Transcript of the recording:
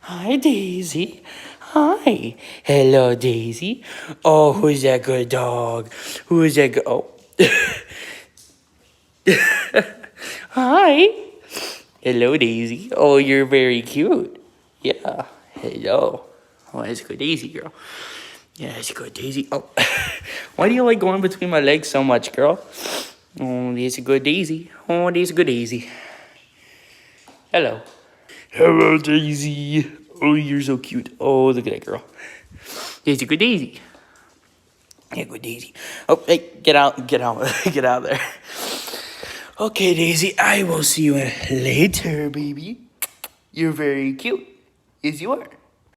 Hi, Daisy. Hi. Hello, Daisy. Oh, who's that good dog? Who's that good? Oh. Hi. Hello, Daisy. Oh, you're very cute. Yeah. Hello. Oh, that's a good Daisy, girl. Yeah, that's a good Daisy. Oh. Why do you like going between my legs so much, girl? Oh, that's a good Daisy. Oh, that's a good Daisy. Hello. Hello, Daisy. Oh, you're so cute. Oh, look at that girl. Daisy, good Daisy. Yeah, good Daisy. Oh, hey, get out, get out, get out there. Okay, Daisy, I will see you later, baby. You're very cute. Yes, you are.